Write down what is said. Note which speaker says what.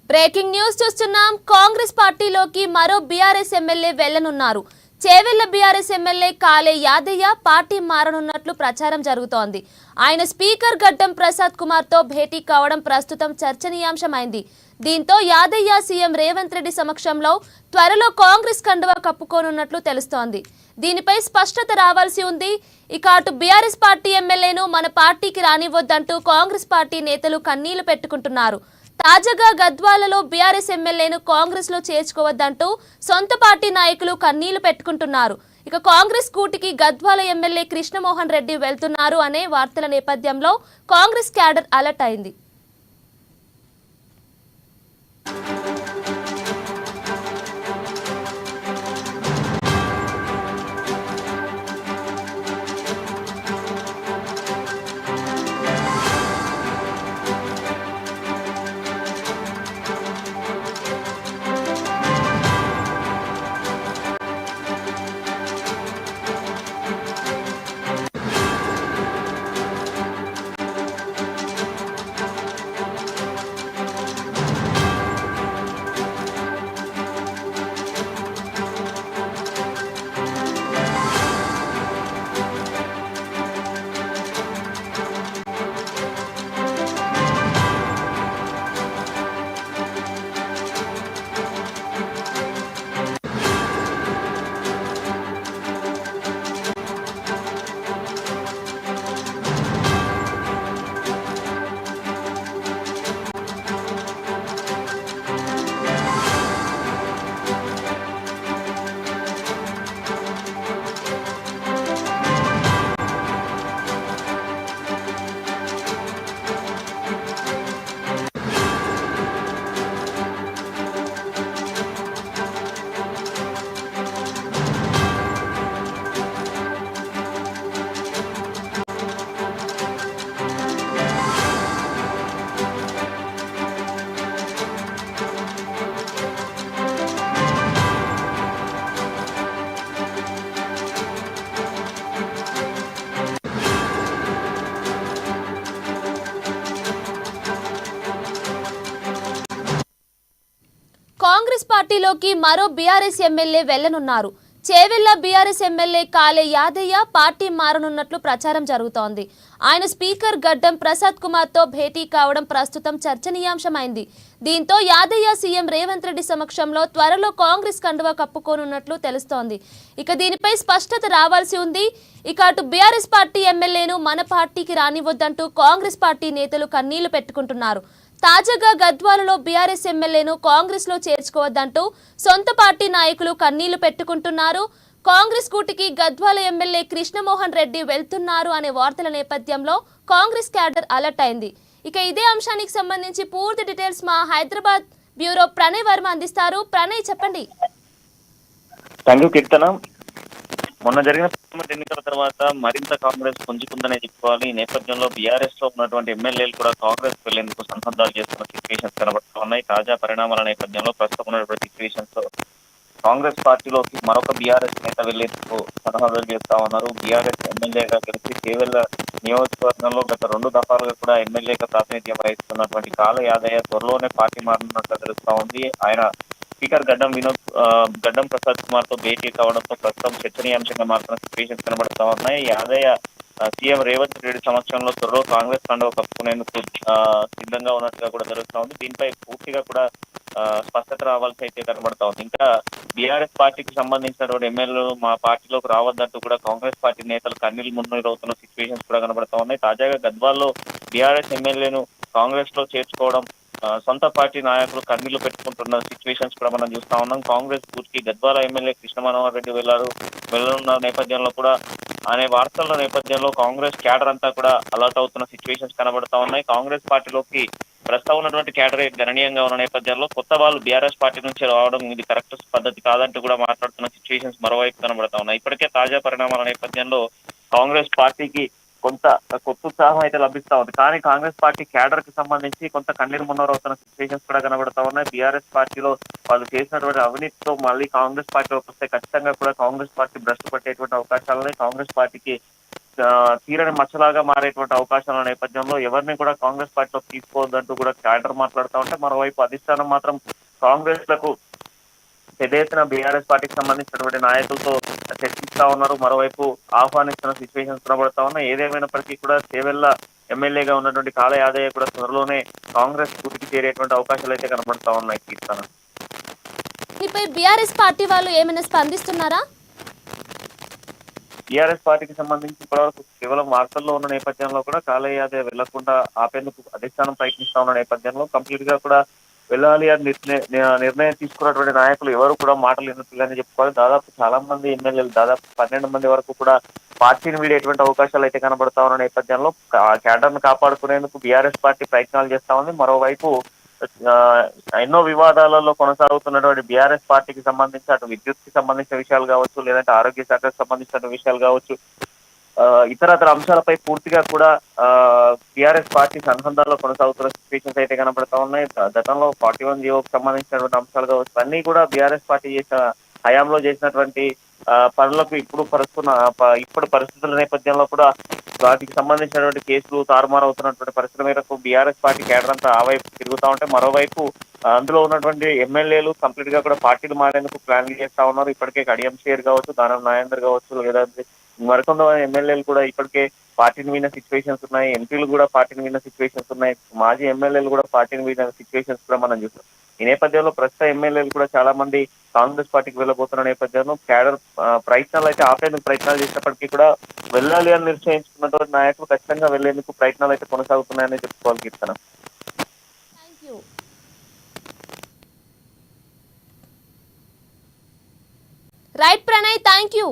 Speaker 1: Breaking news చూస్తున్నాం. కాంగ్రెస్ పార్టీలోకి మరో బీఆర్ఎస్ ఎమ్మెల్యే వెళ్లనున్నారు. Chevella BRS MLA Kale Yadaiah party మారనున్నట్లు ప్రచారం జరుగుతోంది. ఆయన స్పీకర్ గడ్డం ప్రసాద్ కుమార్ తో భేటీ కావడం ప్రస్తుతం చర్చనీయాంశమైంది. దీంతో యాదయ్య సీఎం రేవంత్ రెడ్డి సమక్షంలో త్వరలో కాంగ్రెస్ కండువా కప్పుకోనున్నట్లు తెలుస్తోంది. దీనిపై స్పష్టత రావాల్సి ఉంది. ఇక అటు బీఆర్ఎస్ పార్టీ ఎమ్మెల్యేను మన పార్టీకి రానివ్వొద్దంటూ కాంగ్రెస్ పార్టీ నేతలు కన్నీళ్లు పెట్టుకుంటున్నారు. తాజాగా గద్వాలలో బీఆర్ఎస్ ఎమ్మెల్యేను కాంగ్రెస్ లో చేర్చుకోవద్దంటూ సొంత పార్టీ నాయకులు కన్నీళ్లు పెట్టుకుంటున్నారు. ఇక కాంగ్రెస్ కూటికి గద్వాల ఎమ్మెల్యే కృష్ణమోహన్ రెడ్డి వెళ్తున్నారు అనే వార్తల నేపథ్యంలో కాంగ్రెస్ క్యాడర్ అలర్ట్ అయింది. కాంగ్రెస్ పార్టీలోకి మరో బీఆర్ఎస్ ఎమ్మెల్యే వెళ్లనున్నారు. Chevella BRS MLA Kale Yadaiah party మారనున్నట్లు ప్రచారం జరుగుతోంది. ఆయన స్పీకర్ గడ్డం ప్రసాద్ కుమార్ తో భేటీ కావడం ప్రస్తుతం చర్చనీయాంశమైంది. దీంతో యాదయ్య సీఎం రేవంత్ రెడ్డి సమక్షంలో త్వరలో కాంగ్రెస్ కండువా కప్పుకోనున్నట్లు తెలుస్తోంది. ఇక దీనిపై స్పష్టత రావాల్సి ఉంది. ఇక అటు బీఆర్ఎస్ పార్టీ ఎమ్మెల్యేను మన పార్టీకి రానివ్వొద్దంటూ కాంగ్రెస్ పార్టీ నేతలు కన్నీళ్లు పెట్టుకుంటున్నారు. తాజాగా గద్వాలలో బీఆర్ఎస్ ఎమ్మెల్యేను కాంగ్రెస్ లో చేర్చుకోవద్దంటూ సొంత పార్టీ నాయకులు కన్నీళ్లు పెట్టుకుంటున్నారు. కాంగ్రెస్ కూటికి గద్వాల ఎమ్మెల్యే కృష్ణమోహన్ రెడ్డి వెళ్తున్నారు అనే వార్తల నేపథ్యంలో కాంగ్రెస్ క్యాడర్ అలర్ట్ అయింది. ఇక ఇదే అంశానికి సంబంధించి పూర్తి డీటెయిల్స్ మా హైదరాబాద్ బ్యూరో ప్రణయ్ వర్మ అందిస్తారు. ప్రణయ్, చెప్పండి.
Speaker 2: మొన్న జరిగిన పార్లమెంట్ ఎన్నికల తర్వాత మరింత కాంగ్రెస్ పుంజుకుందనే చెప్పుకోవాలి. ఈ నేపథ్యంలో బీఆర్ఎస్ లో ఉన్నటువంటి ఎమ్మెల్యేలు కూడా కాంగ్రెస్ వెళ్లేందుకు సన్నద్ధాలు చేస్తున్న సిచ్యువేషన్స్ కనబడుతూ ఉన్నాయి. తాజా పరిణామాల నేపథ్యంలో ప్రస్తుతం ఉన్నటువంటి సిచ్యువేషన్స్ లో కాంగ్రెస్ పార్టీలోకి మరొక బీఆర్ఎస్ నేత వెళ్లేందుకు సన్నద్ధాలు చేస్తా ఉన్నారు. బీఆర్ఎస్ ఎమ్మెల్యేగా కలిసి చేవెళ్ల నియోజకవర్గంలో గత 2 దఫాలుగా కూడా ఎమ్మెల్యేగా ప్రాతినిధ్యం వహిస్తున్నటువంటి కాలే యాదయ్య త్వరలోనే పార్టీ మారనున్నట్లు తెలుస్తా ఉంది. ఆయన స్పీకర్ గడ్డం ప్రసాద్ కుమార్ తో భేటీ కావడంతో ప్రస్తుతం చర్చనీయాంశంగా మారుతున్న సిచ్యువేషన్స్ కనబడుతా ఉన్నాయి. యాదయ్య సీఎం రేవంత్ రెడ్డి సమక్షంలో త్వరలో కాంగ్రెస్ కండువా కప్పుకునేందుకు సిద్ధంగా ఉన్నట్టుగా కూడా తెలుస్తా ఉంది. దీనిపై పూర్తిగా కూడా స్పష్టత రావాల్సి అయితే కనబడతా ఉంది. ఇంకా బీఆర్ఎస్ పార్టీకి సంబంధించినటువంటి ఎమ్మెల్యేలు మా పార్టీలోకి రావద్దంటూ కూడా కాంగ్రెస్ పార్టీ నేతలు కన్నీళ్లు మున్నీరవుతున్న సిచ్యువేషన్స్ కూడా కనబడతా ఉన్నాయి. తాజాగా గద్వాల్లో బీఆర్ఎస్ ఎమ్మెల్యేను కాంగ్రెస్ లో చేర్చుకోవడం సొంత పార్టీ నాయకులు కన్నీళ్లు పెట్టుకుంటున్న సిచ్యువేషన్స్ కూడా మనం చూస్తా ఉన్నాం. కాంగ్రెస్ పూర్తికి గద్వాల ఎమ్మెల్యే కృష్ణమోహన్ రెడ్డి వెళ్లనున్న నేపథ్యంలో కూడా అనే వార్తల నేపథ్యంలో కాంగ్రెస్ క్యాడర్ అంతా కూడా అలర్ట్ అవుతున్న సిచ్యువేషన్స్ కనబడతా ఉన్నాయి. కాంగ్రెస్ పార్టీలోకి ప్రస్తుతం ఉన్నటువంటి క్యాడర్ గణనీయంగా ఉన్న నేపథ్యంలో కొత్త వాళ్ళు బీఆర్ఎస్ పార్టీ నుంచి రావడం ఇది కరెక్ట్ పద్ధతి కాదంటూ కూడా మాట్లాడుతున్న సిచ్యువేషన్స్ మరోవైపు కనబడతా ఉన్నాయి. ఇప్పటికే తాజా పరిణామాల నేపథ్యంలో కాంగ్రెస్ పార్టీకి కొంత ఉత్సాహం అయితే లభిస్తా ఉంది. కానీ కాంగ్రెస్ పార్టీ క్యాడర్ కి సంబంధించి కొంత కన్నీరు మున్నరవుతున్న సిచ్యువేషన్స్ కూడా కనబడతా ఉన్నాయి. బీఆర్ఎస్ పార్టీలో వాళ్ళు చేసినటువంటి అవినీతితో మళ్ళీ కాంగ్రెస్ పార్టీలోకి వస్తే ఖచ్చితంగా కూడా కాంగ్రెస్ పార్టీ భ్రష్టు పట్టేటువంటి అవకాశాలని కాంగ్రెస్ పార్టీకి తీరని మచ్చలాగా మారేటువంటి అవకాశాల నేపథ్యంలో ఎవరిని కూడా కాంగ్రెస్ పార్టీలో తీసుకోవద్దంటూ కూడా క్యాడర్ మాట్లాడుతూ ఉంటే, మరోవైపు అధిష్టానం మాత్రం కాంగ్రెస్ లకు పెద్ద ఎత్తున బీఆర్ఎస్ పార్టీకి సంబంధించినటువంటి నాయకులతో చర్చిస్తా ఉన్నారు. మరోవైపు ఆహ్వానిస్తున్న సిచ్యువేషన్స్ కనబడతా ఉన్నాయి. ఏదేమైనప్పటికీ కూడా చేవెళ్ల ఎమ్మెల్యేగా ఉన్నటువంటి కాళ యాదయ్య కూడా త్వరలోనే కాంగ్రెస్ గూటికి చేరేటువంటి అవకాశాలు అయితే కనబడతా ఉన్నాయి. కీర్తన,
Speaker 1: దీనిపై బీఆర్ఎస్ పార్టీ వాళ్ళు ఏమైనా స్పందిస్తున్నారా?
Speaker 2: టీఆర్ఎస్ పార్టీకి సంబంధించి ఇప్పటివరకు కేవలం వార్తల్లో ఉన్న నేపథ్యంలో కూడా కాళ యాదయ్య వెళ్లకుండా ఆపేందుకు అధిష్టానం ప్రయత్నిస్తా ఉన్న నేపథ్యంలో కంప్లీట్ గా కూడా వెళ్ళాలి అని నిర్ణయం తీసుకున్నటువంటి నాయకులు ఎవరు కూడా మాటలు వినట్లేదని చెప్పుకోవాలి. దాదాపు చాలా మంది ఎమ్మెల్యేలు, దాదాపు 12 మంది వరకు కూడా పార్టీని వీడేటువంటి అవకాశాలు అయితే కనబడతా ఉన్న నేపథ్యంలో క్యాడర్ ను కాపాడుకునేందుకు బీఆర్ఎస్ పార్టీ ప్రయత్నాలు చేస్తా ఉంది. మరోవైపు ఎన్నో వివాదాలలో కొనసాగుతున్నటువంటి బీఆర్ఎస్ పార్టీకి సంబంధించి అటు విద్యుత్ కి సంబంధించిన విషయాలు కావచ్చు, లేదంటే ఆరోగ్య శాఖకు సంబంధించిన విషయాలు కావచ్చు, ఇతరతర అంశాలపై పూర్తిగా కూడా టిఆర్ఎస్ పార్టీ అనుసంధానంలో కొనసాగుతున్న సిచ్యువేషన్స్ అయితే కనబడతా ఉన్నాయి. గతంలో 41 జీవోకి సంబంధించినటువంటి అంశాలు కావచ్చు, అన్ని కూడా బీఆర్ఎస్ పార్టీ చేసిన హయాంలో చేసినటువంటి పనులకు ఇప్పుడు పరిస్థితుల నేపథ్యంలో కూడా వాటికి సంబంధించినటువంటి కేసులు తారుమారు అవుతున్నటువంటి పరిస్థితుల మేరకు బీఆర్ఎస్ పార్టీ కేడర్ అంతా ఆ వైపు తిరుగుతూ ఉంటే, మరోవైపు అందులో ఉన్నటువంటి ఎమ్మెల్యేలు కంప్లీట్ గా కూడా పార్టీలు మారేందుకు ప్లాన్ చేస్తా ఉన్నారు. ఇప్పటికే కడియం షేర్ కావచ్చు, దానం నాగేందర్ కావచ్చు, లేదంటే మరికొంతమంది ఎమ్మెల్యేలు కూడా ఇప్పటికే పార్టీని విన్న సిచ్యువేషన్స్ ఉన్నాయి. ఎంపీలు కూడా పార్టీని విన్న సిచ్యువేషన్స్ ఉన్నాయి. మాజీ ఎమ్మెల్యేలు కూడా పార్టీని విన్న సిచ్యువేషన్స్ కూడా మనం చూస్తాం. ఈ నేపథ్యంలో ప్రస్తుత ఎమ్మెల్యేలు కూడా చాలా మంది కాంగ్రెస్ పార్టీకి వెళ్ళబోతున్న నేపథ్యంలో క్యాడర్ ప్రయత్నాలు అయితే ఆపేందుకు ప్రయత్నాలు చేసినప్పటికీ కూడా వెళ్ళాలి అని నిశ్చయించుకున్నటువంటి నాయకులు ఖచ్చితంగా వెళ్లేందుకు ప్రయత్నాలు అయితే కొనసాగుతున్నాయని చెప్పుకోవాలి. కీర్తన,
Speaker 1: రైట్ ప్రణయ్, థ్యాంక్ యూ.